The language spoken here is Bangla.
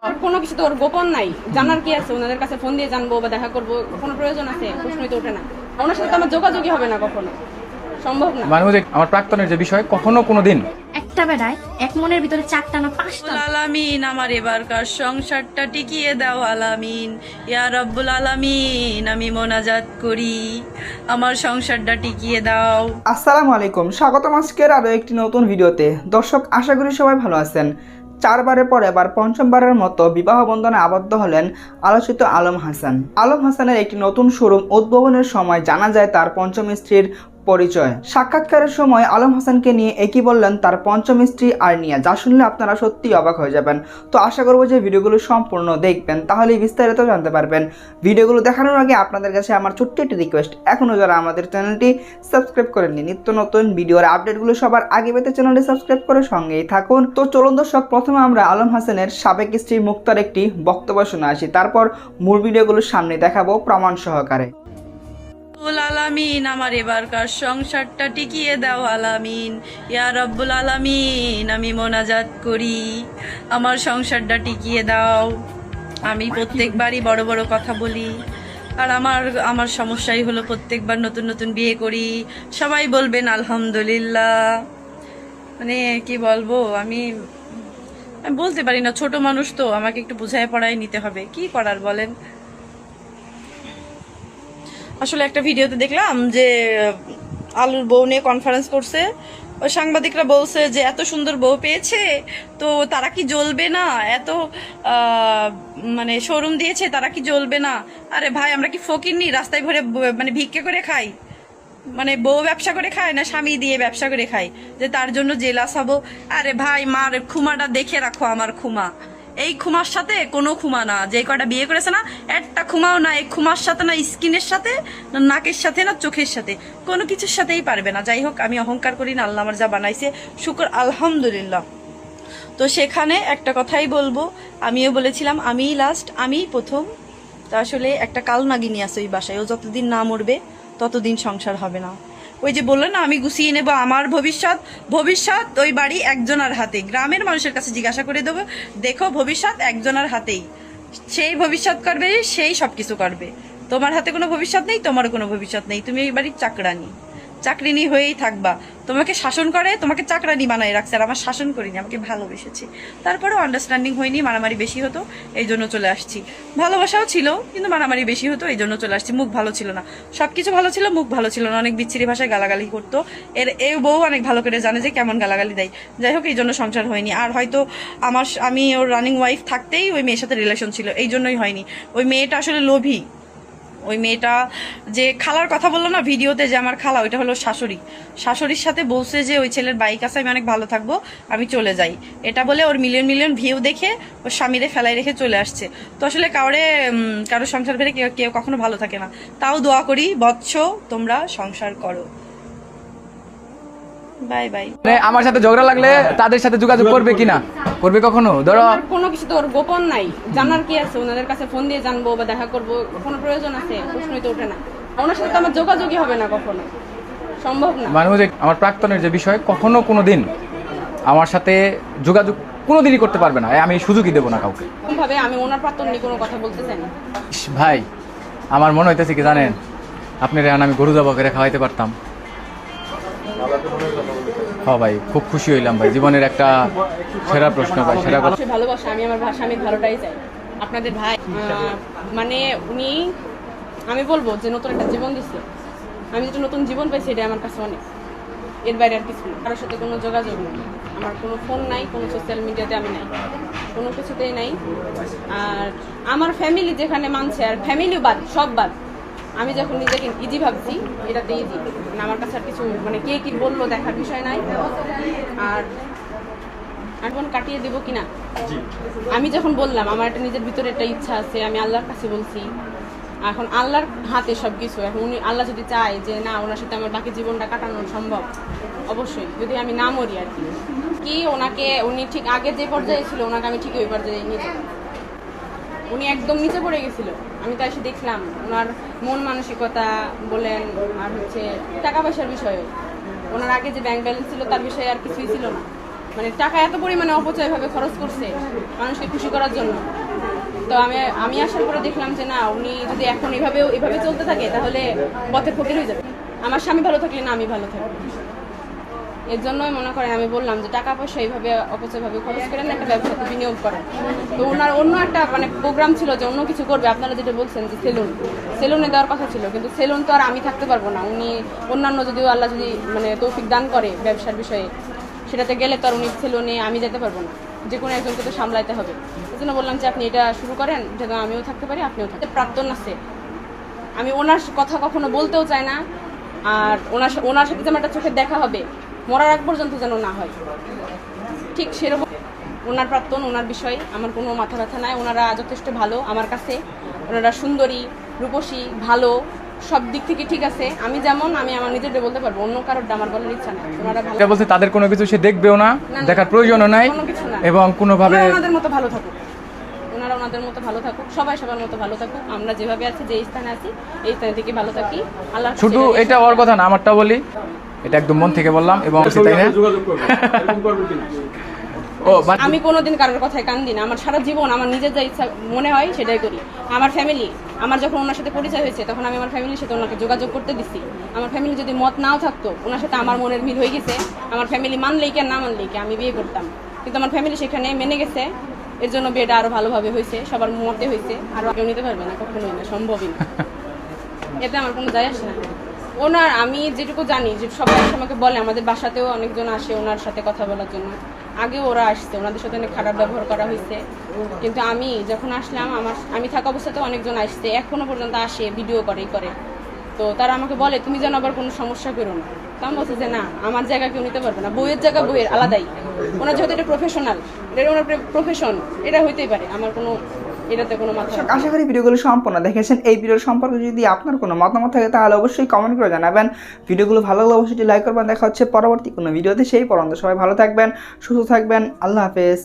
কোনো কিছু তো ওর গোপন নাই, জানার কি আছে? ওনাদের কাছে ফোন দিয়ে জানবো বা দেখা করবো, কোনো প্রয়োজন আছে? প্রশ্নই তো ওঠে না। ওনার সাথে তো আমার যোগাযোগই হবে না, কখনো সম্ভব না। মানে ওই যে আমার প্রাক্তনের যে বিষয় কখনো কোনোদিন একটা বেড়ায় এক মনের ভিতরে চারটা না পাঁচটা। আলামিন, আমার এবারকার সংসারটা টিকিয়ে দাও আলামিন। ইয়া রব্বুল আলামিন, আমি মোনাজাত করি, আমার সংসারটা টিকিয়ে দাও। আসসালামু আলাইকুম, স্বাগতম আজকের আরও একটি নতুন ভিডিওতে। দর্শক, আশা করি সবাই ভালো আছেন। 4 বারের পর এবার পঞ্চমবারের মতো বিবাহ বন্ধনে আবদ্ধ হলেন আলোচিত আলম হাসান। আলম হাসানের একটি নতুন শোরুম উদ্বোধনের সময় জানা যায় তার পঞ্চম স্ত্রীর পরিচয়। সাক্ষাৎকারের সময় আলম হাসানকে নিয়ে একই বললেন তার পঞ্চম স্ত্রী আর্নিয়া, যা শুনলে আপনারা সত্যিই অবাক হয়ে যাবেন। তো আশা করবো যে ভিডিওগুলো সম্পূর্ণ দেখবেন, তাহলেই বিস্তারিত জানতে পারবেন। ভিডিওগুলো দেখানোর আগে আপনাদের কাছে আমার ছোট্ট একটি রিকোয়েস্ট, এখনও যারা আমাদের চ্যানেলটি সাবস্ক্রাইব করেননি, নিত্য নতুন ভিডিওর আপডেটগুলো সবার আগে পেতে চ্যানেলটি সাবস্ক্রাইব করে সঙ্গেই থাকুন। তো চলুন দর্শক, প্রথমে আমরা আলম হাসানের সাবেক স্ত্রী মুক্তার একটি বক্তব্য শুনে আসি, তারপর মূল ভিডিওগুলো সামনে দেখাবো প্রমাণ সহকারে। আলামিন, আমার এবারকার সংসারটা টিকিয়ে দাও আলামিন। ইয়া রব্বুল আলামিন, আমি মোনাজাত করি, আমার সংসারটা টিকিয়ে দাও। আমি প্রত্যেকবারই বড় বড় কথা বলি, আর আমার সমস্যাই হলো প্রত্যেকবার নতুন নতুন বিয়ে করি। সবাই বলবেন আলহামদুলিল্লাহ। মানে কি বলবো, আমি বলতে পারি না, ছোট মানুষ তো, আমাকে একটু বুঝায় পড়ায় নিতে হবে, কি করার বলেন। আসলে একটা ভিডিওতে দেখলাম যে আলুর বউ নিয়ে কনফারেন্স করছে, ওই সাংবাদিকরা বলছে যে এত সুন্দর বউ পেয়েছে তো তারা কি জ্বলবে না, এত মানে শোরুম দিয়েছে তারা কি জ্বলবে না। আরে ভাই, আমরা কি ফকিরনি রাস্তায় ভরে মানে ভিক্ষে করে খাই? মানে বউ ব্যবসা করে খায় না স্বামী দিয়ে ব্যবসা করে খাই যে তার জন্য জেলাস হবো? আরে ভাই, মার খুমাটা দেখে রাখো, আমার খুমা এই খুমার সাথে কোনো খুমা না। যে কটা বিয়ে করেছে না, একটা খুমাও না এই খুমার সাথে, না স্কিনের সাথে, না নাকের সাথে, না চোখের সাথে, কোনো কিছুর সাথেই পারবে না। যাই হোক, আমি অহংকার করি না, আল্লাহ আমার যা বানাইছে শুকর আলহামদুলিল্লাহ। তো সেখানে একটা কথাই বলবো, আমিও বলেছিলাম আমিই লাস্ট, আমিই প্রথম। তা আসলে একটা কাল নাগিনী আছে ওই বাসায়, ও যতদিন না মরবে ততদিন সংসার হবে না। ওই যে বললো না, আমি গুছিয়ে নেব আমার ভবিষ্যৎ, ভবিষ্যৎ ওই বাড়ি একজনের হাতে। গ্রামের মানুষের কাছে জিজ্ঞাসা করে দেবো, দেখো ভবিষ্যৎ একজনের হাতেই, সেই ভবিষ্যৎ করবে, সেই সব কিছু করবে। তোমার হাতে কোনো ভবিষ্যৎ নেই, তোমারও কোনো ভবিষ্যৎ নেই, তুমি এই বাড়ির চাকরানি, চাকরিনী হয়েই থাকবা। তোমাকে শাসন করে, তোমাকে চাকরানি বানায় রাখছে, আর আমার শাসন করিনি, আমাকে ভালোবেসেছি। তারপরেও আন্ডারস্ট্যান্ডিং হয়নি, মারামারি বেশি হতো, এই জন্য চলে আসছি। ভালোবাসাও ছিল কিন্তু মারামারি বেশি হতো, এই জন্য চলে আসছি। মুখ ভালো ছিল না, সবকিছু ভালো ছিল, মুখ ভালো ছিল না, অনেক বিচ্ছিরি ভাষায় গালাগালি করতো। এই বউ অনেক ভালো করে জানে যে কেমন গালাগালি দেয়। যাই হোক, এই জন্য সংসার হয়নি। আর হয়তো আমি ওর রানিং ওয়াইফ থাকতেই ওই মেয়ের সাথে রিলেশন ছিল, এই জন্যই হয়নি। ওই মেয়েটা আসলে লোভী। ওই মেয়েটা যে খালার কথা বললো না ভিডিওতে, যে আমার খালা, ওইটা হলো শাশুড়ি। শাশুড়ির সাথে বলছে যে ওই ছেলের বাইক আছে, আমি অনেক ভালো থাকবো, আমি চলে যাই, এটা বলে ওর মিলিয়ন মিলিয়ন ভিউ দেখে ওর স্বামীরে ফেলাই রেখে চলে আসছে। তো আসলে কারো সংসার ভেবে কেউ কখনো ভালো থাকে না। তাও দোয়া করি, বৎস তোমরা সংসার করো। Bye bye. মানে আমার সাথে ঝগড়া লাগলে তাদের সাথে যোগাযোগ করবে কিনা, করবে কখনো? ধরো কোনো কিছু তো ওর গোপন নাই, জানার কি আছে? ওনাদের কাছে ফোন দিয়ে জানবো বা দেখা করবো, কোনো প্রয়োজন আছে? প্রশ্নই তো ওঠে না। ওনার সাথে তো আমার যোগাযোগই হবে না, কখনো সম্ভব না। মানে ওই যে আমার প্রাক্তনের যে বিষয় কখনো কোনোদিন আমার সাথে যোগাযোগ কোনোদিনই করতে পারবে না, আমি সুযোগই দেবো না কাউকে। ভাবে আমি ওনার প্রাক্তন নিয়ে কোনো কথা বলতে চাই না। ভাই, আমার মনে হইতেছে কি জানেন, আপনার আমি গরু জবা করে খাওয়াইতে পারতাম। হ্যাঁ ভাই, খুব খুশি হইলাম ভাই, জীবনের একটা সেরা প্রশ্ন ভাই, সেরা কথা। ভালোবাসা, আমি আমার স্বামীর ভালোটাই চাই। আপনাদের ভাই মানে উনি, আমি বলবো যে নতুন একটা জীবন দিচ্ছে, আমি যেটা নতুন জীবন পাইছি এটা আমার কাছে অনেক। এর বাইরে আর কিছু না, কারোর সাথে কোনো যোগাযোগ নেই, আমার কোনো ফোন নাই, কোনো সোশ্যাল মিডিয়াতে আমি নাই, কোনো কিছুতেই নাই। আর আমার ফ্যামিলি যেখানে মানছে, আর ফ্যামিলিও বাদ, সব বাদ, আমি যখন নিজেকে ইজি ভাবছি, এটাতে ইজি। মানে আমার কাছে আর কিছু মানে কে কি বললো দেখার বিষয় নাই। আর জীবন কাটিয়ে দেবো কিনা, আমি যখন বললাম আমার একটা নিজের ভিতরে একটা ইচ্ছা আছে, আমি আল্লাহর কাছে বলছি, এখন আল্লাহর হাতে সবকিছু। এখন উনি, আল্লাহ যদি চায় যে না, ওনার সাথে আমার বাকি জীবনটা কাটানো সম্ভব, অবশ্যই, যদি আমি না মরি আর কি। ওনাকে, উনি ঠিক আগে যে পর্যায়ে ছিল, ওনাকে আমি ঠিক ওই পর্যায়ে নিয়ে যেতাম। উনি একদম নিচে পড়ে গেছিল, আমি তো এসে দেখলাম ওনার মন মানসিকতা বলেন, আর টাকা পয়সার বিষয়ে, ওনার আগে যে ব্যাংক ব্যালেন্স ছিল তার বিষয়ে আর কিছুই ছিল না। মানে টাকা এত পরিমাণে অপচয়ভাবে খরচ করছে মানুষকে খুশি করার জন্য। তো আমি আসার পরে দেখলাম যে না, উনি যদি এখন এভাবে চলতে থাকে তাহলে পথের ফকির হয়ে যাবে। আমার স্বামী ভালো থাকলে না আমি ভালো থাকবো। এর জন্যই মনে করেন আমি বললাম যে টাকা পয়সা এইভাবে অপচয়ভাবে খরচ করেন, একটা ব্যবসাতে বিনিয়োগ করেন। তো ওনার অন্য একটা মানে প্রোগ্রাম ছিল যে অন্য কিছু করবে, আপনারা যেটা বলছেন যে সেলুনে দেওয়ার কথা ছিল, কিন্তু সেলুন তো আর আমি থাকতে পারবো না। উনি অন্যান্য যদিও আল্লাহ যদি মানে তৌফিক দান করে ব্যবসার বিষয়ে, সেটাতে গেলে তো আর উনি সেলুনে আমি যেতে পারবো না, যে কোনো একজনকে তো সামলাইতে হবে। এই জন্য বললাম যে আপনি এটা শুরু করেন, যেন আমিও থাকতে পারি আপনিও থাকতে। প্রাক্তন আছে, আমি ওনার কথা কখনো বলতেও চাই না, আর ওনার সাথে যেমন একটা চোখের দেখা হবে মরার আগ পর্যন্ত যেন না হয়, ঠিক সেরকম ওনার প্রাক্তন, ওনার বিষয় আমার কোনো মাথা ব্যথা নাই। ওনারা যথেষ্ট ভালো আমার কাছে, ওনারা সুন্দরী, রূপসী, ভালো, সব দিক থেকে ঠিক আছে। আমি যেমন আমি আমার নিজেরটা বলতে পারবো, অন্য কারোর আমার বলার ইচ্ছা নাই। ওনারা ভালো বলছে তাদের কোনো কিছু সে দেখবেও না, দেখার প্রয়োজনও নাই, কোনো কিছু না। এবং কোনোভাবে ওনাদের মতো ভালো থাকুক, ওনারা ওনাদের মতো ভালো থাকুক, সবাই সবার মতো ভালো থাকুক। আমরা যেভাবে আছি, যে স্থানে আছি এই স্থানে থেকে ভালো থাকি। আল্লাহ শুধু এটা ওর কথা না, আমারটা বলি, এটা একদম মন থেকে বললাম। এবং তাই না, ও আমি কোনোদিন কারোর কথায় কান দিই না। আমার সারা জীবন আমার নিজের যা ইচ্ছা মনে হয় সেটাই করি। আমার ফ্যামিলি, আমার যখন ওনার সাথে পরিচয় হয়েছে তখন আমি আমার ফ্যামিলির সাথে ওনাকে যোগাযোগ করতে দিছি। আমার ফ্যামিলি যদি মত নাও থাকতো, ওনার সাথে আমার মনের মিল হয়ে গেছে, আমার ফ্যামিলি মানলেই কি আর না মানলেই কি আমি বিয়ে করতাম। কিন্তু আমার ফ্যামিলি সেখানে মেনে গেছে, এর জন্য বিয়েটা আরো ভালোভাবে হয়েছে, সবার মতে হয়েছে। আর কেউ নিতে পারবে না, কখনোই না, সম্ভবই না। এতে আমার কোনো যায় আসে না। ওনার আমি যেটুকু জানি যে সবাই আমাকে বলে, আমাদের বাসাতেও অনেকজন আসে ওনার সাথে কথা বলার জন্য। আগে ওরা আসছে, ওনাদের সাথে অনেক খারাপ ব্যবহার করা হয়েছে, কিন্তু আমি যখন আসলাম আমি থাকা অবস্থাতেও অনেকজন আসছে, এখনো পর্যন্ত আসে, ভিডিও করে। তো তারা আমাকে বলে তুমি যেন আবার কোনো সমস্যা করো না। তো আমি বলছি যে না, আমার জায়গা কেউ নিতে পারবে না, বইয়ের জায়গা বইয়ের আলাদাই। ওনার যেহেতু এটা প্রফেশনাল, এটা ওনার প্রফেশন, এটা হইতেই পারে, আমার কোনো এটাতে কোনো মাথা। আশা করি ভিডিওগুলো সম্পূর্ণ দেখেছেন। এই ভিডিওর সম্পর্কে যদি আপনার কোনো মতামত থাকে তাহলে অবশ্যই কমেন্ট করে জানাবেন। ভিডিওগুলো ভালো লাগলে অবশ্যই লাইক করবেন। দেখা হচ্ছে পরবর্তী কোনো ভিডিওতে। সেই পর্যন্ত সবাই ভালো থাকবেন, সুস্থ থাকবেন। আল্লাহ হাফেজ।